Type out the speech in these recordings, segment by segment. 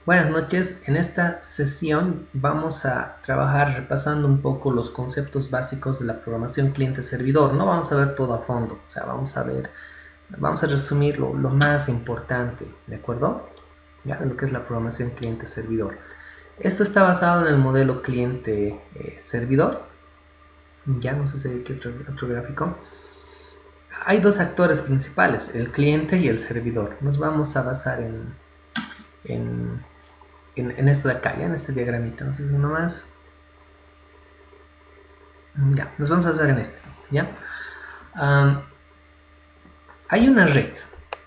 Buenas noches, en esta sesión vamos a trabajar repasando un poco los conceptos básicos de la programación cliente-servidor. No vamos a ver todo a fondo, o sea, vamos a resumir lo más importante, ¿de acuerdo? Ya, de lo que es la programación cliente-servidor. Esto está basado en el modelo cliente-servidor. Ya, no sé si hay aquí otro gráfico. Hay dos actores principales, el cliente y el servidor. Nos vamos a basar en esto de acá, ya en este diagramita. Entonces, nomás, ya, nos vamos a basar en este, ya. Hay una red,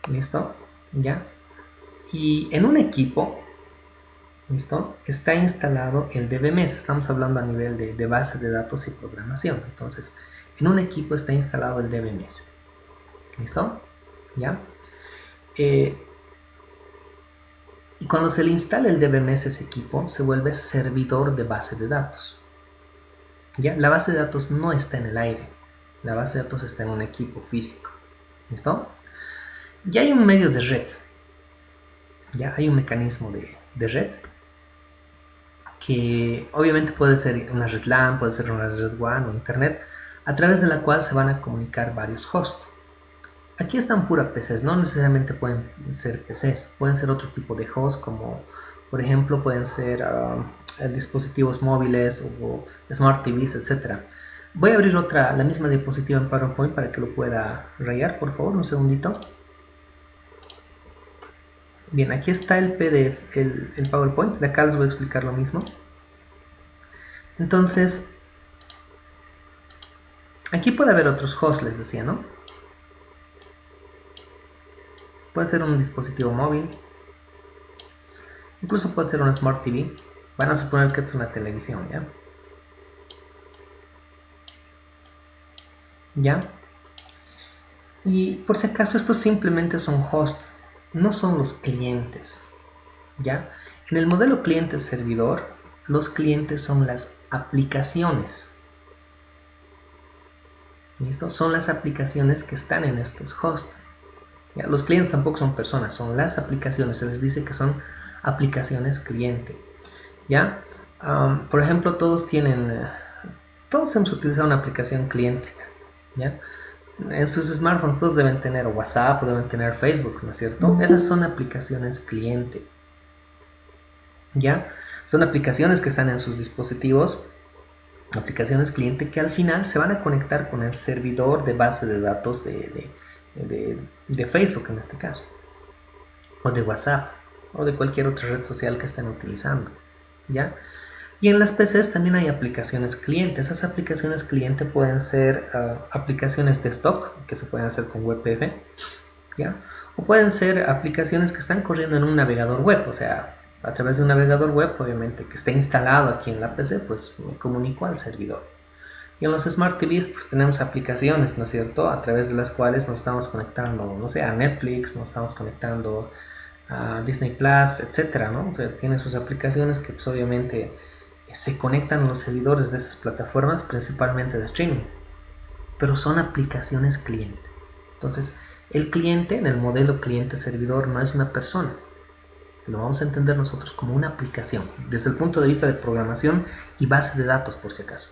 ¿listo? Ya. Y en un equipo, ¿listo? Está instalado el DBMS. Estamos hablando a nivel de base de datos y programación. Entonces, en un equipo está instalado el DBMS. ¿Listo? ¿Ya? Y cuando se le instala el DBMS a ese equipo, se vuelve servidor de base de datos. ¿Ya? La base de datos no está en el aire. La base de datos está en un equipo físico. ¿Listo? Ya hay un medio de red. Ya hay un mecanismo de red que obviamente puede ser una red LAN, puede ser una red WAN o internet, a través de la cual se van a comunicar varios hosts. Aquí están puras PCs, no necesariamente pueden ser PCs, pueden ser otro tipo de hosts, como por ejemplo pueden ser dispositivos móviles o smart TVs, etc. Voy a abrir la misma diapositiva en PowerPoint para que lo pueda rayar, por favor, un segundito. Bien, aquí está el PDF, el PowerPoint, de acá les voy a explicar lo mismo. Entonces, aquí puede haber otros hosts, les decía, ¿no? Puede ser un dispositivo móvil, incluso puede ser una Smart TV. Van a suponer que es una televisión, ¿ya? ¿Ya? Y por si acaso, estos simplemente son hosts, no son los clientes, ¿ya? En el modelo cliente-servidor, los clientes son las aplicaciones. ¿Listo? Son las aplicaciones que están en estos hosts. ¿Ya? Los clientes tampoco son personas, son las aplicaciones. Se les dice que son aplicaciones cliente. ¿Ya? Por ejemplo, todos hemos utilizado una aplicación cliente. ¿Ya? En sus smartphones todos deben tener WhatsApp o deben tener Facebook, ¿no es cierto? Esas son aplicaciones cliente. ¿Ya? Son aplicaciones que están en sus dispositivos, aplicaciones cliente que al final se van a conectar con el servidor de base de datos de Facebook en este caso, o de WhatsApp, o de cualquier otra red social que estén utilizando, ¿ya? Y en las PCs también hay aplicaciones cliente. Esas aplicaciones cliente pueden ser aplicaciones de stock que se pueden hacer con WebP, ¿ya? O pueden ser aplicaciones que están corriendo en un navegador web, o sea, a través de un navegador web, obviamente, que esté instalado aquí en la PC, pues me comunico al servidor. Y en los Smart TVs, pues tenemos aplicaciones, ¿no es cierto?, a través de las cuales nos estamos conectando, no sé, a Netflix, nos estamos conectando a Disney Plus, etcétera, ¿no? O sea, tiene sus aplicaciones que, pues obviamente, se conectan a los servidores de esas plataformas, principalmente de streaming, pero son aplicaciones cliente. Entonces, el cliente en el modelo cliente-servidor no es una persona, lo vamos a entender nosotros como una aplicación, desde el punto de vista de programación y base de datos, por si acaso.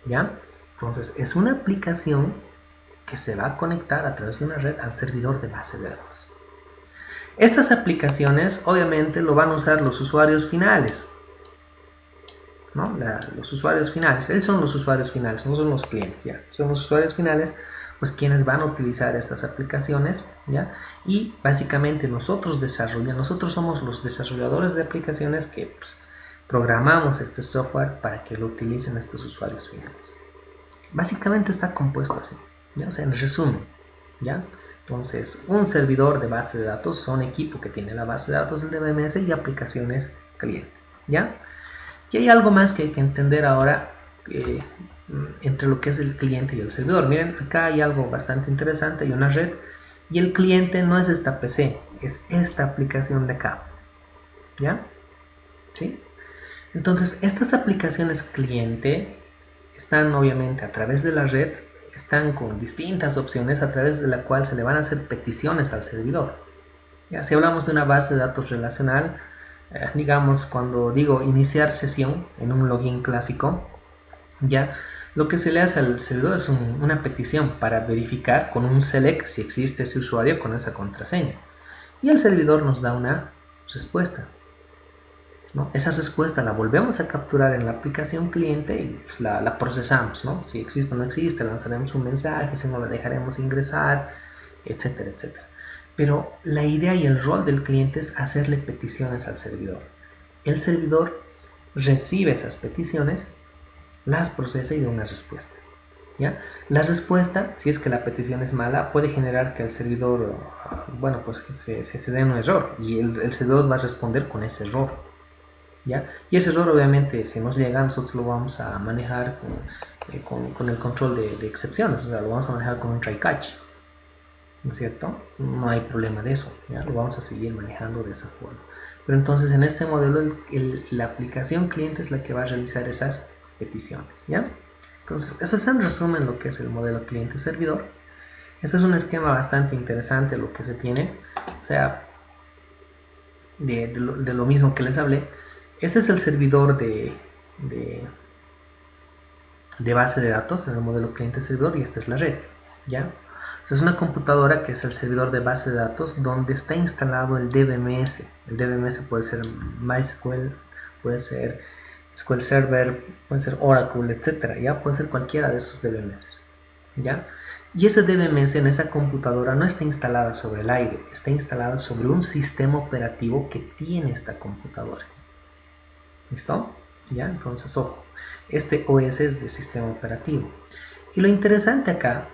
¿Ya? Entonces, es una aplicación que se va a conectar a través de una red al servidor de base de datos. Estas aplicaciones, obviamente, lo van a usar los usuarios finales, ¿no? Los usuarios finales, ellos son los usuarios finales, no son los clientes, ¿ya? Son los usuarios finales, pues quienes van a utilizar estas aplicaciones, ¿ya? Y básicamente nosotros somos los desarrolladores de aplicaciones que pues, programamos este software para que lo utilicen estos usuarios finales. Básicamente está compuesto así, ¿ya? O sea, en resumen, ¿ya? Entonces, un servidor de base de datos son equipo que tiene la base de datos del DBMS y aplicaciones cliente, ¿ya? Y hay algo más que hay que entender ahora entre lo que es el cliente y el servidor. Miren, acá hay algo bastante interesante, hay una red y el cliente no es esta PC, es esta aplicación de acá, ¿ya? ¿Sí? Entonces, estas aplicaciones cliente están obviamente a través de la red, están con distintas opciones a través de la cual se le van a hacer peticiones al servidor. Ya, si hablamos de una base de datos relacional, digamos, cuando digo iniciar sesión en un login clásico, ya lo que se le hace al servidor es una petición para verificar con un select si existe ese usuario con esa contraseña. Y el servidor nos da una respuesta, ¿no? Esa respuesta la volvemos a capturar en la aplicación cliente y la procesamos, ¿no? Si existe o no existe, lanzaremos un mensaje, si no la dejaremos ingresar, etcétera, etcétera. Pero la idea y el rol del cliente es hacerle peticiones al servidor. El servidor recibe esas peticiones, las procesa y da una respuesta, ¿ya? La respuesta, si es que la petición es mala, puede generar que el servidor, bueno, pues se dé un error y el servidor va a responder con ese error, ¿ya? Y ese error, obviamente, si nos llega, nosotros lo vamos a manejar con el control de excepciones, o sea, lo vamos a manejar con un try catch, ¿no es cierto? No hay problema de eso, ¿ya? Lo vamos a seguir manejando de esa forma. Pero entonces en este modelo la aplicación cliente es la que va a realizar esas peticiones, ¿ya? Entonces eso es en resumen lo que es el modelo cliente-servidor. Este es un esquema bastante interesante lo que se tiene, o sea, de lo mismo que les hablé. Este es el servidor de base de datos en el modelo cliente-servidor y esta es la red, ¿ya? Es una computadora que es el servidor de base de datos donde está instalado el DBMS. El DBMS puede ser MySQL, puede ser SQL Server, puede ser Oracle, etcétera, ya puede ser cualquiera de esos DBMS, ¿ya? Y ese DBMS en esa computadora no está instalada sobre el aire, está instalada sobre un sistema operativo que tiene esta computadora. ¿Listo? ¿Ya? Entonces, ojo, este OS es de sistema operativo. Y lo interesante acá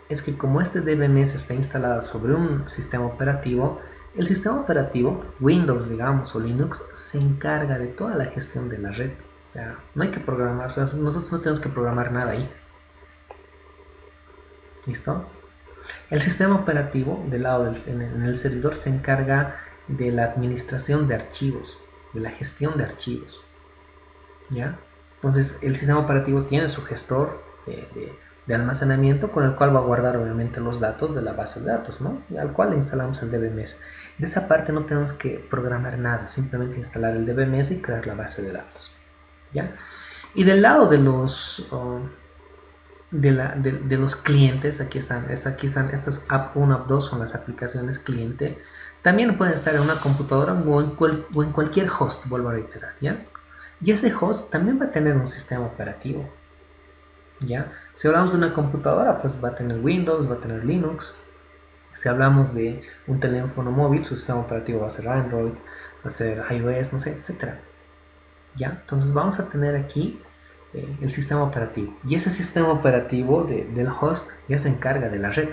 es que como este DBMS está instalado sobre un sistema operativo, el sistema operativo, Windows digamos o Linux, se encarga de toda la gestión de la red. O sea, no hay que programar, o sea, nosotros no tenemos que programar nada ahí. ¿Listo? El sistema operativo del lado en el servidor se encarga de la administración de archivos, de la gestión de archivos, ¿ya? Entonces el sistema operativo tiene su gestor de almacenamiento con el cual va a guardar obviamente los datos de la base de datos, ¿no? Y al cual le instalamos el DBMS. De esa parte no tenemos que programar nada, simplemente instalar el DBMS y crear la base de datos, ¿ya? Y del lado de los de los clientes, aquí están estas app 1, app 2 son las aplicaciones cliente. También pueden estar en una computadora o en cualquier host, vuelvo a reiterar, ¿ya? Y ese host también va a tener un sistema operativo, ¿ya? Si hablamos de una computadora, pues va a tener Windows, va a tener Linux. Si hablamos de un teléfono móvil, su sistema operativo va a ser Android, va a ser iOS, no sé, etcétera, ¿ya? Entonces vamos a tener aquí el sistema operativo. Y ese sistema operativo del host ya se encarga de la red.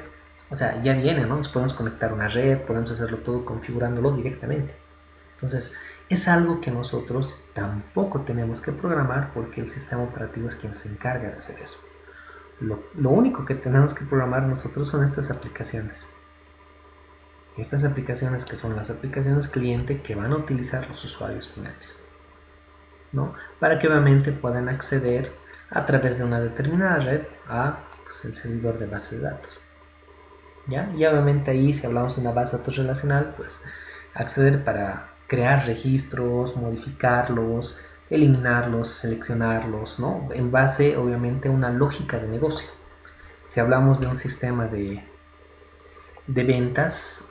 O sea, ya viene, ¿no? Nos podemos conectar a una red, podemos hacerlo todo configurándolo directamente. Entonces, es algo que nosotros tampoco tenemos que programar porque el sistema operativo es quien se encarga de hacer eso. Lo único que tenemos que programar nosotros son estas aplicaciones. Estas aplicaciones que son las aplicaciones cliente que van a utilizar los usuarios finales, ¿no? Para que obviamente puedan acceder a través de una determinada red a pues, el servidor de base de datos, ¿ya? Y obviamente ahí, si hablamos de una base de datos relacional, pues acceder para crear registros, modificarlos, eliminarlos, seleccionarlos, ¿no? En base, obviamente, a una lógica de negocio. Si hablamos de un sistema de ventas,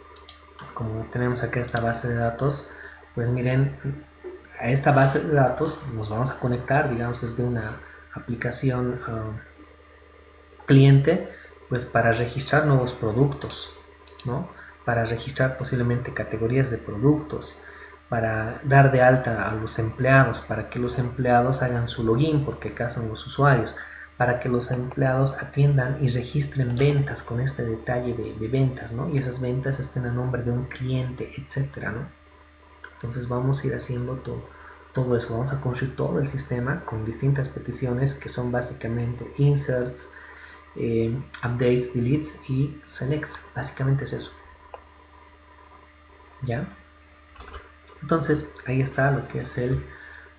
como tenemos acá esta base de datos, pues miren, a esta base de datos nos vamos a conectar, digamos, desde una aplicación cliente, pues para registrar nuevos productos, ¿no? Para registrar posiblemente categorías de productos, para dar de alta a los empleados, para que los empleados hagan su login, porque acá son los usuarios, para que los empleados atiendan y registren ventas con este detalle de ventas, ¿no? Y esas ventas estén a nombre de un cliente, etcétera, ¿no? Entonces vamos a ir haciendo todo eso, vamos a construir todo el sistema con distintas peticiones que son básicamente inserts, updates, deletes y selects. Básicamente es eso, ¿ya? Entonces ahí está lo que es el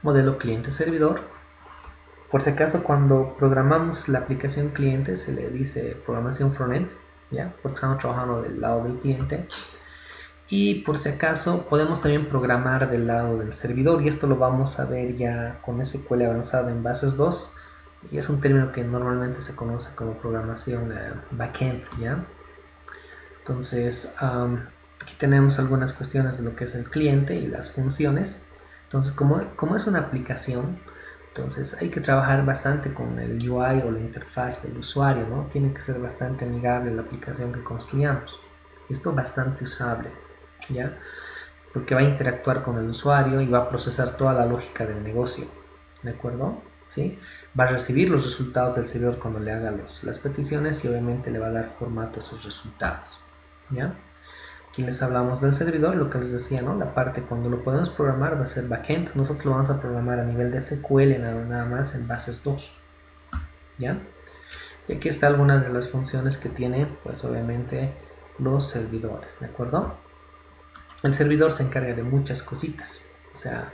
modelo cliente-servidor. Por si acaso, cuando programamos la aplicación cliente se le dice programación frontend, ¿ya? Porque estamos trabajando del lado del cliente. Y por si acaso podemos también programar del lado del servidor, y esto lo vamos a ver ya con SQL avanzado en bases 2, y es un término que normalmente se conoce como programación backend, ¿ya? Entonces aquí tenemos algunas cuestiones de lo que es el cliente y las funciones. Entonces como es una aplicación, entonces hay que trabajar bastante con el UI o la interfaz del usuario, ¿no? Tiene que ser bastante amigable la aplicación que construyamos. Esto bastante usable, ¿ya? Porque va a interactuar con el usuario y va a procesar toda la lógica del negocio, ¿de acuerdo? ¿Sí? Va a recibir los resultados del servidor cuando le haga las peticiones y obviamente le va a dar formato a esos resultados, ¿ya? Aquí les hablamos del servidor, lo que les decía, ¿no? La parte cuando lo podemos programar va a ser backend. Nosotros lo vamos a programar a nivel de SQL nada más en bases 2, ¿ya? Y aquí está algunas de las funciones que tiene, pues obviamente, los servidores, ¿de acuerdo? El servidor se encarga de muchas cositas, o sea,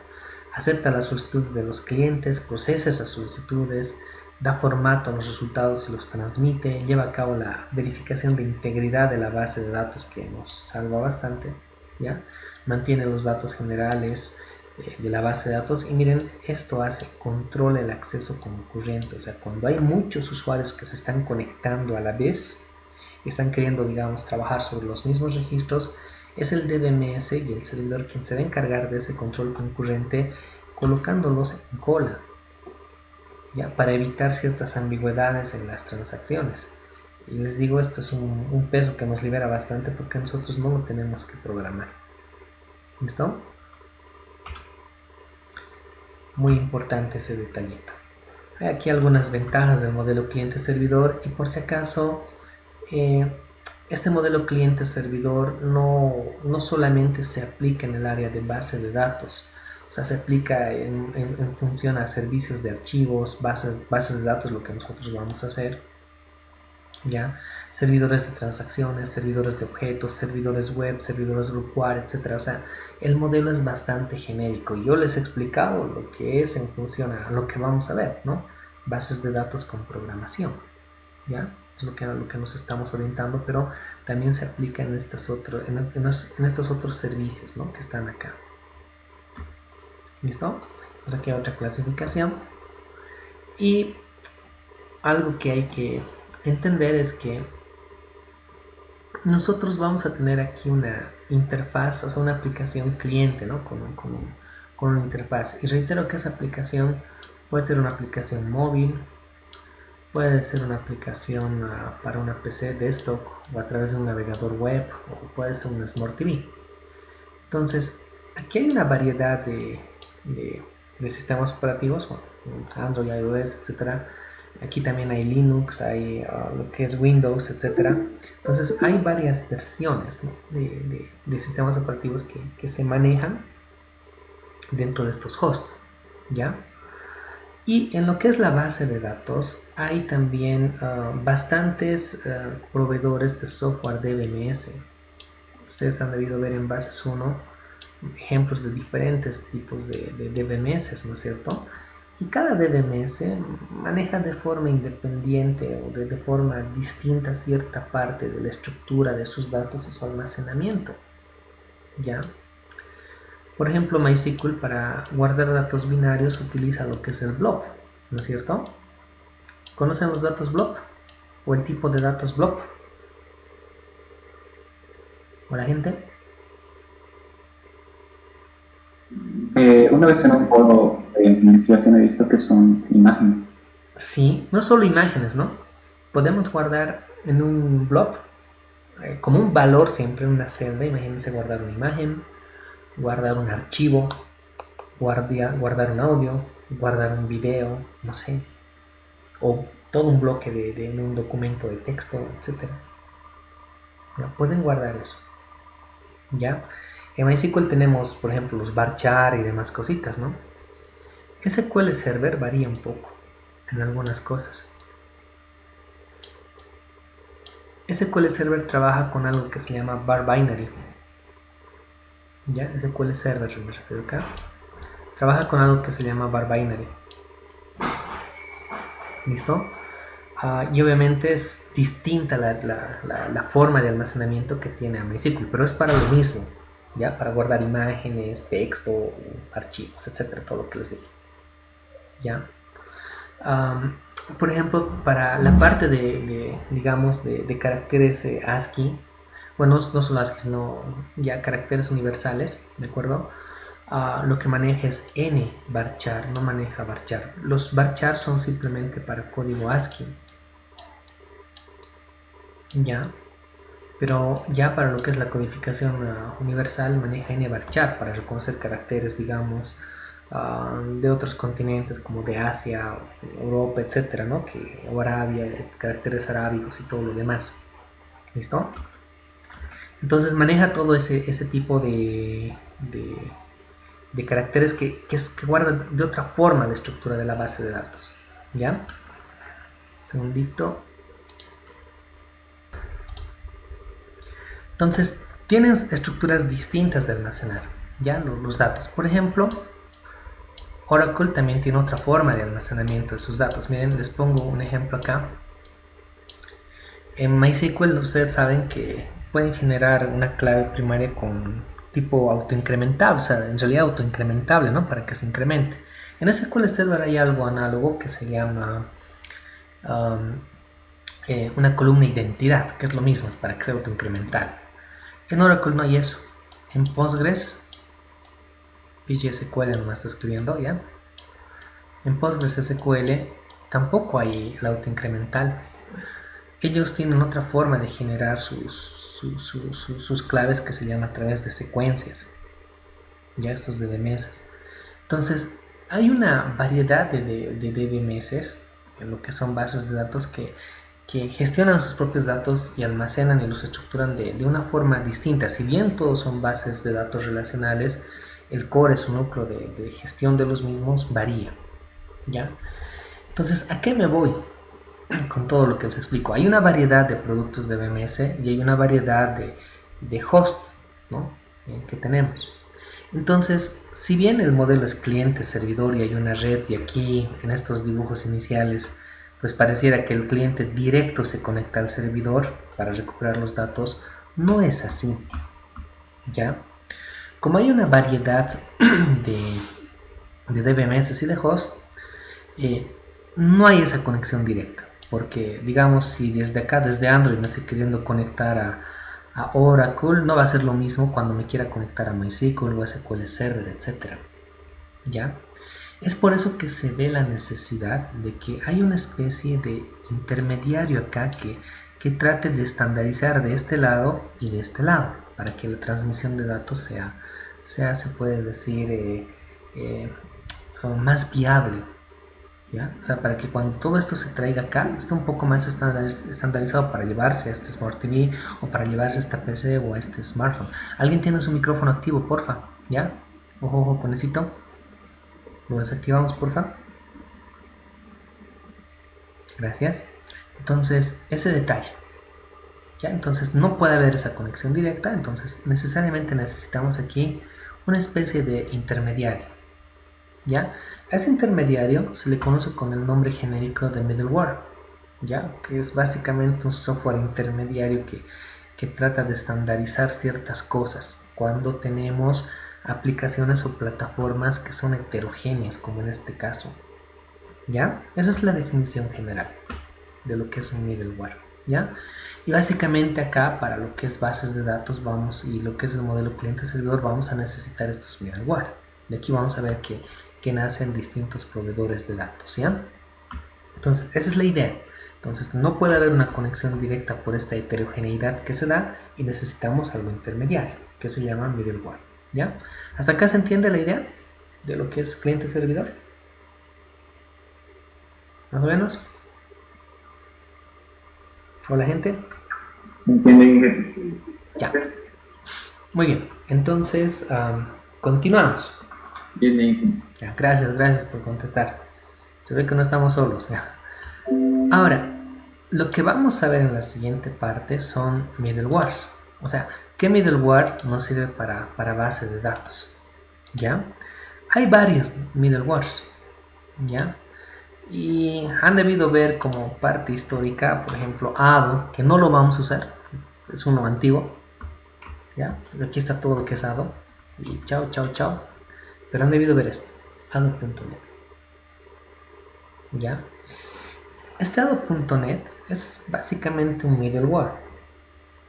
acepta las solicitudes de los clientes, procesa esas solicitudes, da formato a los resultados y los transmite, lleva a cabo la verificación de integridad de la base de datos, que nos salva bastante, ¿ya? Mantiene los datos generales de la base de datos, y miren, esto hace, controla el acceso concurrente, o sea, cuando hay muchos usuarios que se están conectando a la vez, están queriendo, digamos, trabajar sobre los mismos registros, es el DBMS y el servidor quien se va a encargar de ese control concurrente, colocándolos en cola, ¿ya? Para evitar ciertas ambigüedades en las transacciones. Y les digo, esto es un peso que nos libera bastante porque nosotros no lo tenemos que programar. ¿Listo? Muy importante ese detallito. Hay aquí algunas ventajas del modelo cliente-servidor, y por si acaso este modelo cliente-servidor no solamente se aplica en el área de base de datos, o sea, se aplica en función a servicios de archivos, bases de datos, lo que nosotros vamos a hacer, ¿ya? Servidores de transacciones, servidores de objetos, servidores web, servidores grupo-AR, etc. O sea, el modelo es bastante genérico. Yo les he explicado lo que es en función a lo que vamos a ver, ¿no? Bases de datos con programación, ¿ya? Es lo que nos estamos orientando, pero también se aplica en estos otros servicios, ¿no? Que están acá. ¿Listo? Pues aquí hay otra clasificación. Y algo que hay que entender es que nosotros vamos a tener aquí una interfaz, o sea, una aplicación cliente, ¿no? Con una interfaz. Y reitero que esa aplicación puede ser una aplicación móvil, puede ser una aplicación para una PC desktop o a través de un navegador web, o puede ser un Smart TV. Entonces, aquí hay una variedad de sistemas operativos, bueno, Android, iOS, etc. Aquí también hay Linux, hay lo que es Windows, etc. Entonces, hay varias versiones, ¿no? de sistemas operativos que se manejan dentro de estos hosts, ¿ya? Y en lo que es la base de datos, hay también bastantes proveedores de software DBMS. Ustedes han debido ver en bases 1 ejemplos de diferentes tipos de DBMS, ¿no es cierto? Y cada DBMS maneja de forma independiente o de forma distinta cierta parte de la estructura de sus datos y su almacenamiento, ¿ya? Por ejemplo, MySQL para guardar datos binarios utiliza lo que es el blob, ¿no es cierto? ¿Conocen los datos blob? ¿O el tipo de datos blob? ¿Hola, gente? Una vez en un foro de investigación he visto que son imágenes. Sí, no solo imágenes, ¿no? Podemos guardar en un blob como un valor siempre en una celda. Imagínense guardar una imagen, guardar un archivo, guardar un audio, guardar un video, no sé, o todo un bloque de un documento de texto, etcétera. ¿Ya? Pueden guardar eso, ¿ya? En MySQL tenemos, por ejemplo, los varchar y demás cositas, ¿no? SQL Server varía un poco en algunas cosas. SQL Server trabaja con algo que se llama var binary, ¿ya? SQL Server me refiero acá. Trabaja con algo que se llama var binary. ¿Listo? Y obviamente es distinta la forma de almacenamiento que tiene MySQL, pero es para lo mismo, ya, para guardar imágenes, texto, archivos, etcétera, todo lo que les dije, ya. Por ejemplo, para la parte digamos, de caracteres ASCII, bueno, no solo ASCII, sino ya caracteres universales, ¿de acuerdo? Lo que maneja es N varchar, no maneja varchar. Los varchar son simplemente para código ASCII, ya, pero ya para lo que es la codificación universal maneja N varchar para reconocer caracteres, digamos, de otros continentes como de Asia, Europa, etcétera, ¿no? O Arabia, caracteres arábigos y todo lo demás. ¿Listo? Entonces maneja todo ese tipo de caracteres que guarda de otra forma la estructura de la base de datos. ¿Ya? Segundito. Entonces, tienen estructuras distintas de almacenar, ¿ya? Los datos. Por ejemplo, Oracle también tiene otra forma de almacenamiento de sus datos. Miren, les pongo un ejemplo acá. En MySQL ustedes saben que pueden generar una clave primaria con tipo autoincrementable, o sea, en realidad autoincrementable, ¿no? Para que se incremente. En SQL Server hay algo análogo que se llama una columna identidad, que es lo mismo, es para que sea autoincremental. En Oracle no hay eso. En Postgres, PGSQL nomás está escribiendo, ¿ya? En Postgres SQL tampoco hay el autoincremental. Ellos tienen otra forma de generar sus claves que se llama a través de secuencias, ya estos de DBMS. Entonces, hay una variedad de DBMS, en lo que son bases de datos que gestionan sus propios datos y almacenan y los estructuran de una forma distinta. Si bien todos son bases de datos relacionales, el core, su núcleo de gestión de los mismos, varía, ¿ya? Entonces, ¿a qué me voy con todo lo que les explico? Hay una variedad de productos de DBMS y hay una variedad de hosts, ¿no? Que tenemos. Entonces, si bien el modelo es cliente-servidor y hay una red, y aquí en estos dibujos iniciales pues pareciera que el cliente directo se conecta al servidor para recuperar los datos, no es así, ¿ya? Como hay una variedad de DBMS y de host, no hay esa conexión directa, porque digamos si desde acá, desde Android me estoy queriendo conectar a Oracle, no va a ser lo mismo cuando me quiera conectar a MySQL o a SQL Server, etc. ¿Ya? Es por eso que se ve la necesidad de que hay una especie de intermediario acá que trate de estandarizar de este lado y de este lado, para que la transmisión de datos sea se puede decir, más viable, ¿ya? O sea, para que cuando todo esto se traiga acá, esté un poco más estandarizado para llevarse a este Smart TV o para llevarse a esta PC o a este smartphone. ¿Alguien tiene su micrófono activo, porfa? ¿Ya? Ojo, ojo con eso. Lo desactivamos, porfa. Gracias. Entonces, ese detalle. ¿Ya? Entonces, no puede haber esa conexión directa. Entonces, necesariamente necesitamos aquí una especie de intermediario. ¿Ya? A ese intermediario se le conoce con el nombre genérico de middleware, ¿ya? Que es básicamente un software intermediario que trata de estandarizar ciertas cosas cuando tenemos aplicaciones o plataformas que son heterogéneas, como en este caso, ¿ya? Esa es la definición general de lo que es un middleware, ¿ya? Y básicamente acá, para lo que es bases de datos y lo que es el modelo cliente-servidor, vamos a necesitar estos middleware. De aquí vamos a ver que nacen distintos proveedores de datos, ¿ya? Entonces, esa es la idea. Entonces, no puede haber una conexión directa por esta heterogeneidad que se da y necesitamos algo intermediario, que se llama middleware, ¿ya? ¿Hasta acá se entiende la idea de lo que es cliente-servidor? ¿Más o menos? ¿Hola, gente? Ya. Muy bien. Entonces, continuamos. Ya, gracias por contestar. Se ve que no estamos solos. ¿Ya? Ahora, lo que vamos a ver en la siguiente parte son middlewares. O sea, ¿qué middleware nos sirve para base de datos? ¿Ya? Hay varios middlewares, ¿ya? Y han debido ver como parte histórica, por ejemplo, ADO, que no lo vamos a usar, es uno antiguo, ¿ya? Entonces, aquí está todo lo que es Ado. Y chao, chao, chao. Pero han debido ver esto, Ado.net. ¿Ya? Este Ado.net es básicamente un middleware,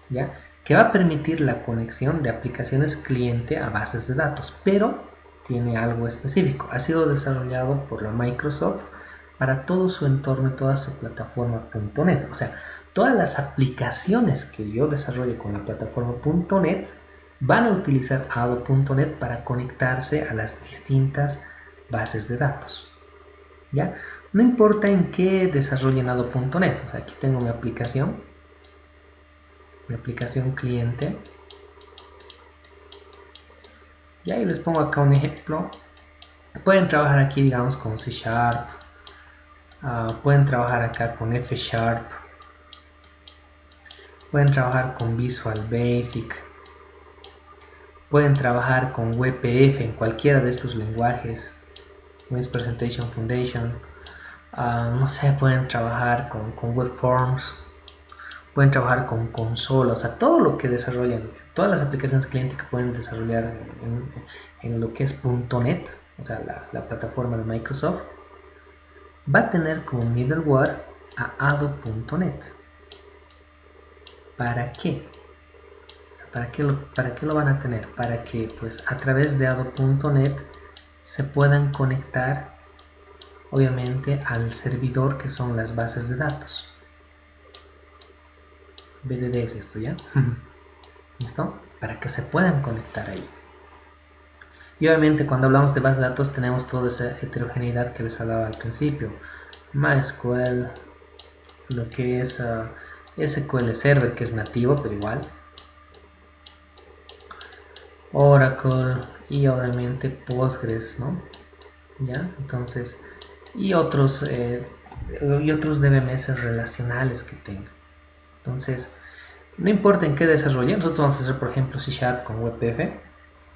¿ya? Que va a permitir la conexión de aplicaciones cliente a bases de datos, pero tiene algo específico. Ha sido desarrollado por la Microsoft para todo su entorno y toda su plataforma .net. O sea, todas las aplicaciones que yo desarrolle con la plataforma .net van a utilizar Ado.net para conectarse a las distintas bases de datos, ¿ya? No importa en qué desarrollen Ado.net. O sea, aquí tengo mi aplicación cliente. Y ahí les pongo acá un ejemplo. Pueden trabajar aquí, digamos, con C Sharp. Pueden trabajar acá con F Sharp. Pueden trabajar con Visual Basic. Pueden trabajar con WPF en cualquiera de estos lenguajes. Windows Presentation Foundation. No sé, pueden trabajar con Web Forms. Pueden trabajar con consola, o sea, todo lo que desarrollan, todas las aplicaciones cliente que pueden desarrollar en lo que es .NET, o sea, la plataforma de Microsoft, va a tener como middleware a Ado.net. ¿Para qué? O sea, ¿para qué lo van a tener? Para que pues a través de Ado.net se puedan conectar obviamente al servidor que son las bases de datos. BDD es esto, ¿ya? ¿Listo? Para que se puedan conectar ahí. Y obviamente cuando hablamos de bases de datos tenemos toda esa heterogeneidad que les hablaba al principio. MySQL, lo que es SQL Server, que es nativo, pero igual. Oracle y obviamente Postgres, ¿no? ¿Ya? Entonces, y otros DBMS relacionales que tenga. Entonces, no importa en qué desarrollen, nosotros vamos a hacer, por ejemplo, C Sharp con WebPF.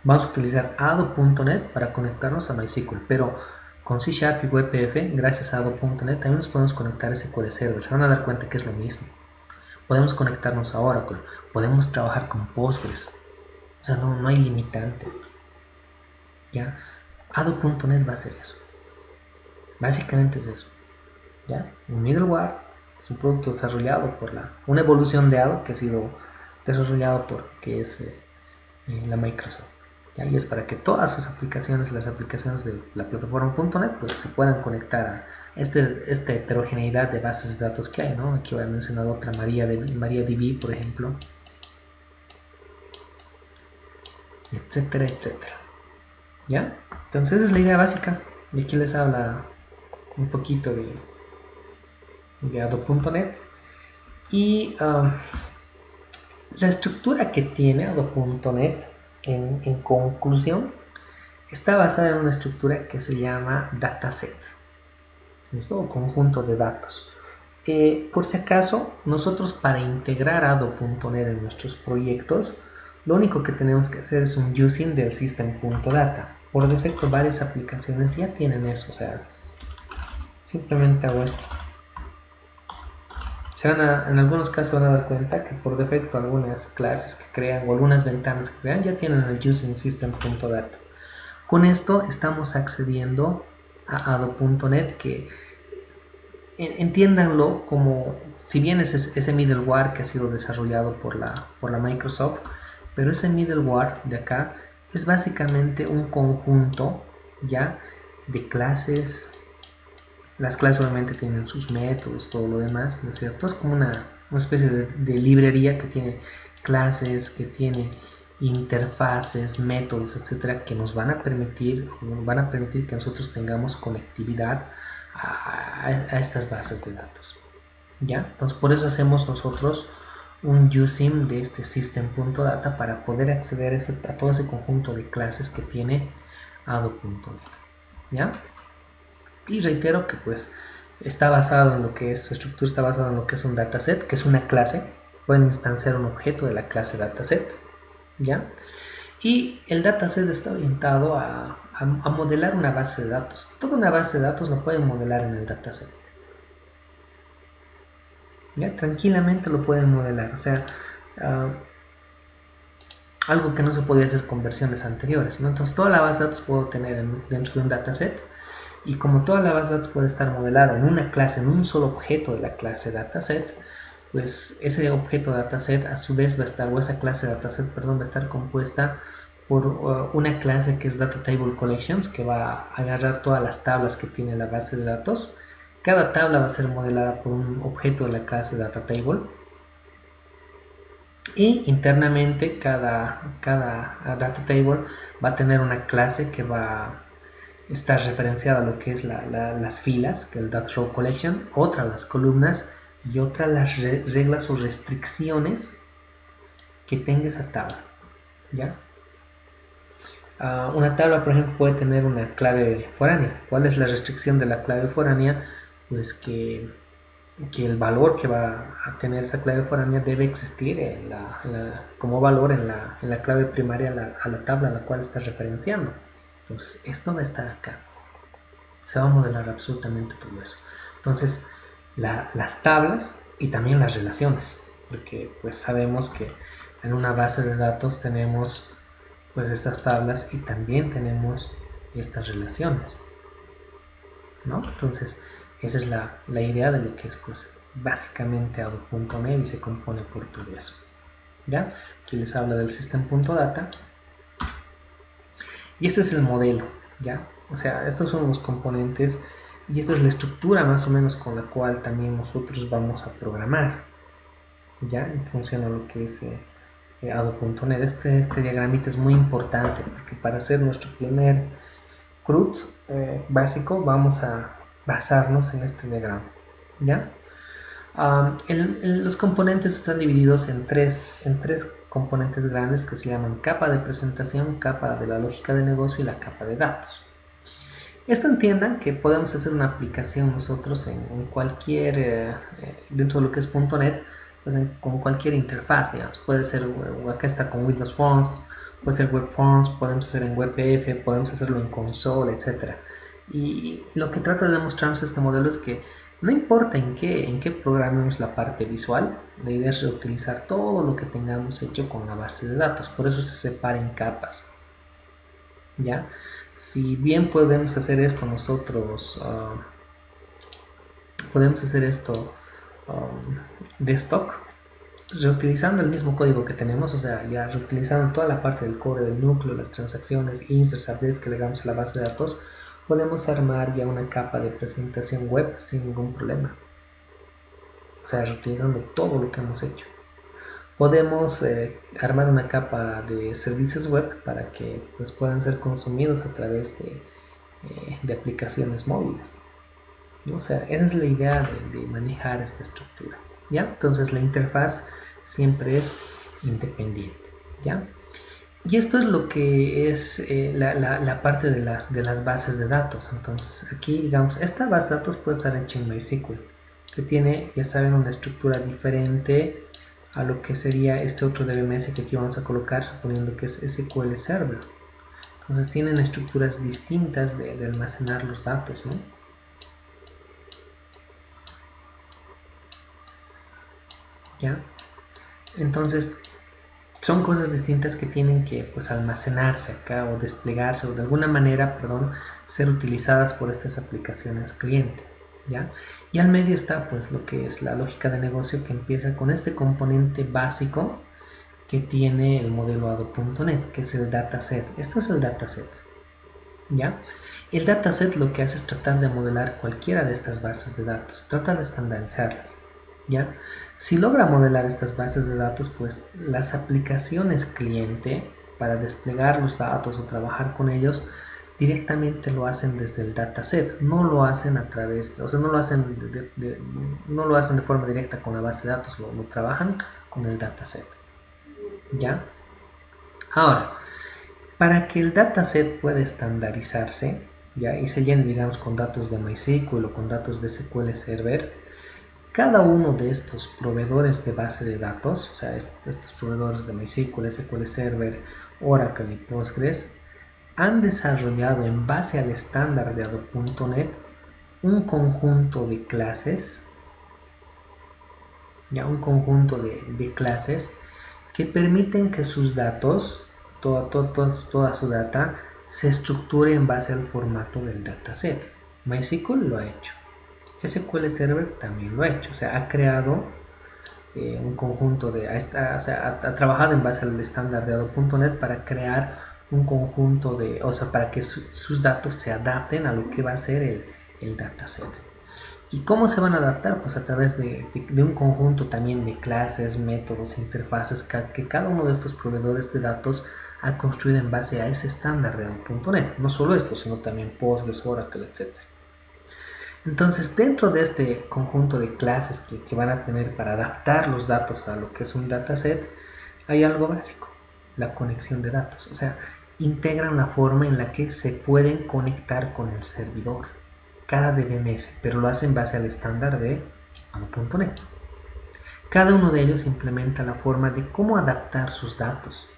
Vamos a utilizar Ado.net para conectarnos a MySQL, pero con C Sharp y WebPF, gracias a Ado.net, también nos podemos conectar a SQL Server. Se van a dar cuenta que es lo mismo. Podemos conectarnos a Oracle, podemos trabajar con Postgres. O sea, no hay limitante. ¿Ya? Ado.net va a hacer eso. Básicamente es eso. ¿Ya? Un middleware es un producto desarrollado por una evolución de Ado que ha sido desarrollado por que es la Microsoft. ¿Ya? Y es para que todas sus aplicaciones, las aplicaciones de la plataforma .NET, pues se puedan conectar a esta heterogeneidad de bases de datos que hay, ¿no? Aquí voy a mencionar otra, MariaDB, por ejemplo, etcétera, etcétera. ¿Ya? Entonces esa es la idea básica. Y aquí les habla un poquito de Ado.net. Y la estructura que tiene Ado.net en conclusión está basada en una estructura que se llama dataset. ¿Listo? O conjunto de datos. Por si acaso, nosotros para integrar Ado.net en nuestros proyectos, lo único que tenemos que hacer es un using del system.data. Por defecto, varias aplicaciones ya tienen eso. O sea, simplemente hago esto. En algunos casos se van a dar cuenta que por defecto algunas clases que crean o algunas ventanas que crean ya tienen el using system.data. Con esto estamos accediendo a Ado.net, que entiéndanlo como, si bien es ese middleware que ha sido desarrollado por la Microsoft, pero ese middleware de acá es básicamente un conjunto ya de clases. Las clases obviamente tienen sus métodos, todo lo demás, ¿no es cierto? Es como una especie de librería que tiene clases, que tiene interfaces, métodos, etcétera, que nos van a permitir que nosotros tengamos conectividad a estas bases de datos. ¿Ya? Entonces por eso hacemos nosotros un using de este system.data para poder acceder a todo ese conjunto de clases que tiene Ado.net. ¿Ya? Y reitero que pues está basado en lo que es, su estructura está basada en lo que es un dataset, que es una clase. Pueden instanciar un objeto de la clase dataset, ¿ya? Y el dataset está orientado a modelar una base de datos. Toda una base de datos lo pueden modelar en el dataset. ¿Ya? Tranquilamente lo pueden modelar. O sea, algo que no se podía hacer con versiones anteriores, ¿no? Entonces toda la base de datos puedo tener dentro de un dataset, y como toda la base de datos puede estar modelada en una clase, en un solo objeto de la clase dataset, pues ese objeto dataset a su vez va a estar, o esa clase dataset, perdón, va a estar compuesta por una clase que es Data Table Collections, que va a agarrar todas las tablas que tiene la base de datos. Cada tabla va a ser modelada por un objeto de la clase Data Table, y internamente cada Data Table va a tener una clase que va a estar referenciada a lo que es las filas, que es el Data Row Collection, otra las columnas y otra las reglas o restricciones que tenga esa tabla, ¿ya? Una tabla, por ejemplo, puede tener una clave foránea. ¿Cuál es la restricción de la clave foránea? Pues que el valor que va a tener esa clave foránea debe existir como valor en la clave primaria a la tabla a la cual está referenciando. Entonces, esto va a estar acá. Se va a modelar absolutamente todo eso. Entonces, las tablas y también las relaciones, porque pues sabemos que en una base de datos tenemos pues estas tablas y también tenemos estas relaciones, ¿no? Entonces esa es la idea de lo que es pues básicamente Ado.net, y se compone por todo eso, ¿ya? Aquí les habla del system.data, y este es el modelo, ¿ya? O sea, estos son los componentes y esta es la estructura más o menos con la cual también nosotros vamos a programar, ¿ya? En función a lo que es Ado.net. Este diagramita es muy importante porque para hacer nuestro primer CRUD básico vamos a basarnos en este diagrama, ¿ya? Los componentes están divididos en tres componentes grandes que se llaman capa de presentación, capa de la lógica de negocio y la capa de datos. Esto entiendan que podemos hacer una aplicación nosotros en cualquier, dentro de lo que es .NET, pues con cualquier interfaz, digamos. Puede ser, acá está con Windows Forms, puede ser Web Forms, podemos hacer en WebF, podemos hacerlo en console, etc. Y lo que trata de demostrarnos este modelo es que no importa en qué programemos la parte visual, la idea es reutilizar todo lo que tengamos hecho con la base de datos. Por eso se separa en capas, ¿ya? Si bien podemos hacer esto nosotros, podemos hacer esto de stock, reutilizando el mismo código que tenemos, o sea, ya reutilizando toda la parte del core, del núcleo, las transacciones, inserts, updates que le damos a la base de datos, podemos armar ya una capa de presentación web sin ningún problema. O sea, reutilizando todo lo que hemos hecho. Podemos armar una capa de servicios web para que pues, puedan ser consumidos a través de aplicaciones móviles, ¿no? O sea, esa es la idea de manejar esta estructura, ¿ya? Entonces la interfaz siempre es independiente, ¿ya? Y esto es lo que es la parte de las bases de datos. Entonces aquí, digamos, esta base de datos puede estar hecha en MySQL, que tiene, ya saben, una estructura diferente a lo que sería este otro DBMS que aquí vamos a colocar, suponiendo que es SQL Server. Entonces tienen estructuras distintas de almacenar los datos, ¿no? ¿Ya? Entonces son cosas distintas que tienen que pues almacenarse acá o desplegarse o de alguna manera, perdón, ser utilizadas por estas aplicaciones cliente, ¿ya? Y al medio está pues lo que es la lógica de negocio, que empieza con este componente básico que tiene el modelo Ado.net, que es el dataset. Esto es el dataset, ¿ya? El dataset lo que hace es tratar de modelar cualquiera de estas bases de datos, trata de estandarizarlas, ¿ya? Si logra modelar estas bases de datos, pues las aplicaciones cliente para desplegar los datos o trabajar con ellos directamente lo hacen desde el dataset, no lo hacen a través, o sea, no lo hacen de forma directa con la base de datos, lo trabajan con el dataset, ¿ya? Ahora, para que el dataset pueda estandarizarse, ¿ya? Y se llene, digamos, con datos de MySQL o con datos de SQL Server, cada uno de estos proveedores de base de datos, o sea, estos proveedores de MySQL, SQL Server, Oracle y Postgres, han desarrollado en base al estándar de Ado.net un conjunto de clases, ya un conjunto de clases que permiten que sus datos, toda su data, se estructure en base al formato del dataset. MySQL lo ha hecho. SQL Server también lo ha hecho. O sea, ha creado un conjunto de... ha trabajado en base al estándar de Adobe.NET para crear un conjunto de... O sea, para que sus datos se adapten a lo que va a ser el dataset. ¿Y cómo se van a adaptar? Pues a través de un conjunto también de clases, métodos, interfaces que cada uno de estos proveedores de datos ha construido en base a ese estándar de Adobe.NET. No solo esto, sino también Postgres, Oracle, etc. Entonces, dentro de este conjunto de clases que van a tener para adaptar los datos a lo que es un dataset, hay algo básico, la conexión de datos. O sea, integran la forma en la que se pueden conectar con el servidor cada DBMS, pero lo hacen en base al estándar de Adobe.NET. Cada uno de ellos implementa la forma de cómo adaptar sus datos,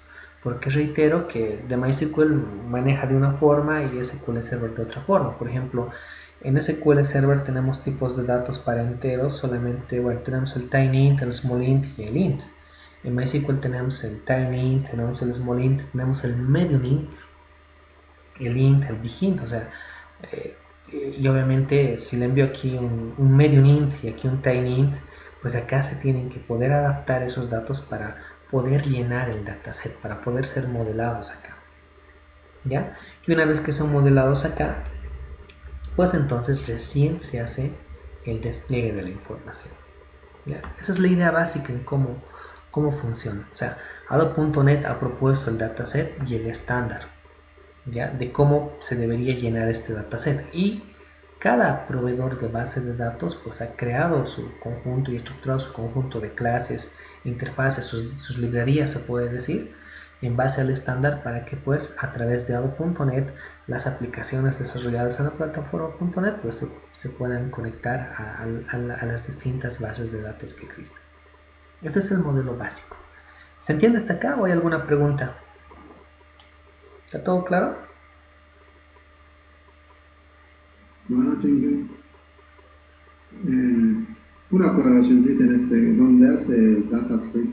porque reitero que de MySQL maneja de una forma y SQL Server de otra forma. Por ejemplo, en SQL Server tenemos tipos de datos para enteros, solamente, bueno, tenemos el tinyInt, el smallInt y el int. En MySQL tenemos el tinyInt, tenemos el smallInt, tenemos el mediumInt, el int, el bigInt, o sea, y obviamente si le envío aquí un mediumInt y aquí un tinyInt, pues acá se tienen que poder adaptar esos datos para poder llenar el dataset, para poder ser modelados acá, ¿ya? Y una vez que son modelados acá, pues entonces recién se hace el despliegue de la información, ¿ya? Esa es la idea básica en cómo funciona. O sea, Adobe.NET ha propuesto el dataset y el estándar, ¿ya? De cómo se debería llenar este dataset, y cada proveedor de base de datos pues ha creado su conjunto y estructurado su conjunto de clases, interfaces, sus librerías, se puede decir, en base al estándar, para que pues a través de Adobe.NET las aplicaciones desarrolladas en la plataforma.NET pues se puedan conectar a las distintas bases de datos que existen. Ese es el modelo básico. ¿Se entiende hasta acá o hay alguna pregunta? ¿Está todo claro? Bueno, una aclaración en donde hace el dataset,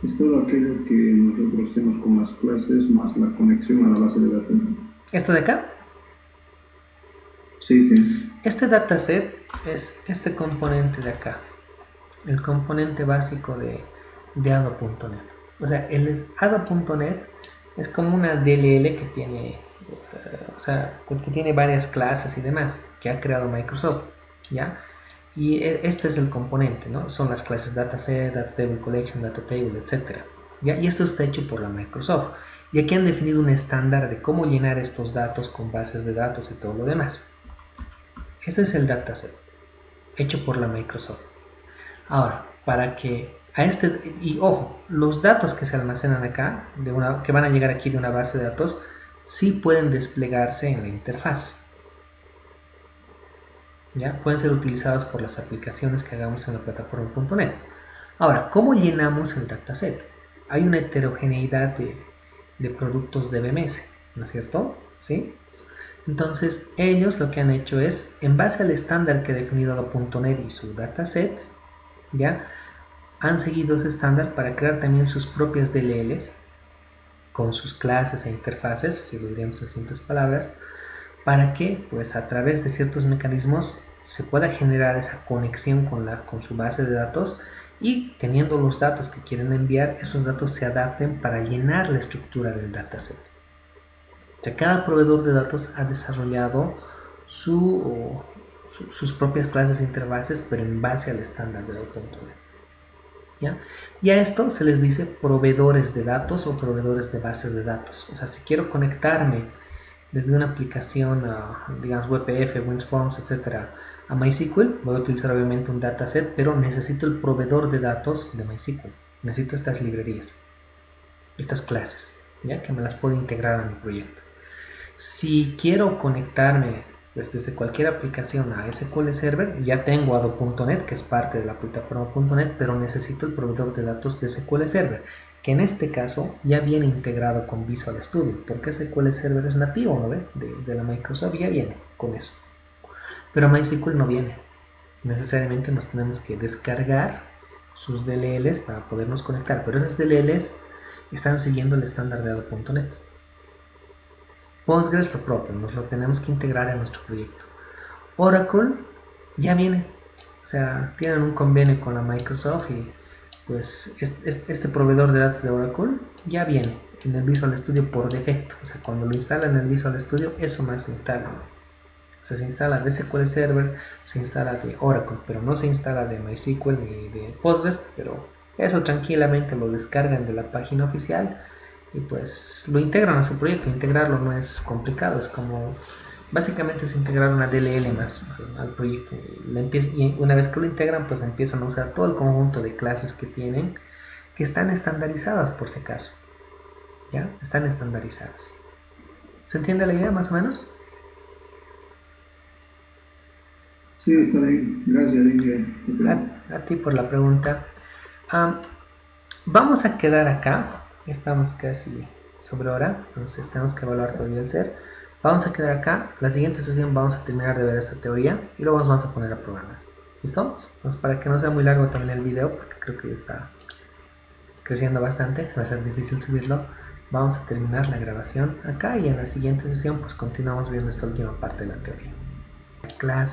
es todo aquello que nosotros hacemos con las clases más la conexión a la base de datos. ¿Esto de acá? Sí, sí. Este dataset es este componente de acá, el componente básico de Adobe.NET. O sea, Adobe.NET es como una DLL que tiene, que tiene varias clases y demás, que ha creado Microsoft, ¿ya? Y este es el componente, ¿no? Son las clases dataset, datatable collection, datatable, etc. ¿Ya? Y esto está hecho por la Microsoft. Y aquí han definido un estándar de cómo llenar estos datos con bases de datos y todo lo demás. Este es el dataset, hecho por la Microsoft. Ahora, para que a y ojo, los datos que se almacenan acá, que van a llegar aquí de una base de datos, sí pueden desplegarse en la interfaz. ¿Ya? Pueden ser utilizados por las aplicaciones que hagamos en la plataforma.net. Ahora, ¿cómo llenamos el dataset? Hay una heterogeneidad de productos de BMS, ¿no es cierto? ¿Sí? Entonces, ellos lo que han hecho es, en base al estándar que ha definido Adobe.NET y su dataset, ¿ya? Han seguido ese estándar para crear también sus propias DLLs con sus clases e interfaces, si lo diríamos en simples palabras, para que pues a través de ciertos mecanismos se pueda generar esa conexión con su base de datos, y teniendo los datos que quieren enviar, esos datos se adapten para llenar la estructura del dataset. O sea, cada proveedor de datos ha desarrollado sus propias clases e interfaces, pero en base al estándar de Adobe.NET. ¿Ya? Y a esto se les dice proveedores de datos o proveedores de bases de datos. O sea, si quiero conectarme desde una aplicación, digamos WebF, WinForms, etc., a MySQL, voy a utilizar obviamente un dataset, pero necesito el proveedor de datos de MySQL. Necesito estas librerías, estas clases, ¿ya? Que me las puedo integrar a mi proyecto. Si quiero conectarme pues desde cualquier aplicación a SQL Server, ya tengo Adobe.NET, que es parte de la plataforma.NET, pero necesito el proveedor de datos de SQL Server, que en este caso ya viene integrado con Visual Studio, porque SQL Server es nativo, ¿no ve? De la Microsoft, ya viene con eso. Pero MySQL no viene. Necesariamente nos tenemos que descargar sus DLLs para podernos conectar, pero esas DLLs están siguiendo el estándar de ADO.NET. Postgres lo propio, nos lo tenemos que integrar en nuestro proyecto. Oracle ya viene, o sea, tienen un convenio con la Microsoft y pues este proveedor de datos de Oracle ya viene en el Visual Studio por defecto, o sea, cuando lo instalan en el Visual Studio, eso más se instala. O sea, se instala de SQL Server, se instala de Oracle, pero no se instala de MySQL ni de Postgres, pero eso tranquilamente lo descargan de la página oficial y pues lo integran a su proyecto. Integrarlo no es complicado, es como básicamente es integrar una DLL más al proyecto y una vez que lo integran pues empiezan a usar todo el conjunto de clases que tienen, que están estandarizadas por si acaso, ¿ya? Están estandarizados. ¿Se entiende la idea más o menos? Sí, está bien. Gracias, Inge. A ti por la pregunta. Vamos a quedar acá. Estamos casi sobre hora, entonces tenemos que evaluar todavía el ser. Vamos a quedar acá. La siguiente sesión vamos a terminar de ver esta teoría y luego nos vamos a poner a programar. ¿Listo? Entonces, para que no sea muy largo también el video, porque creo que ya está creciendo bastante, va a ser difícil subirlo. Vamos a terminar la grabación acá y en la siguiente sesión pues continuamos viendo esta última parte de la teoría. Clase.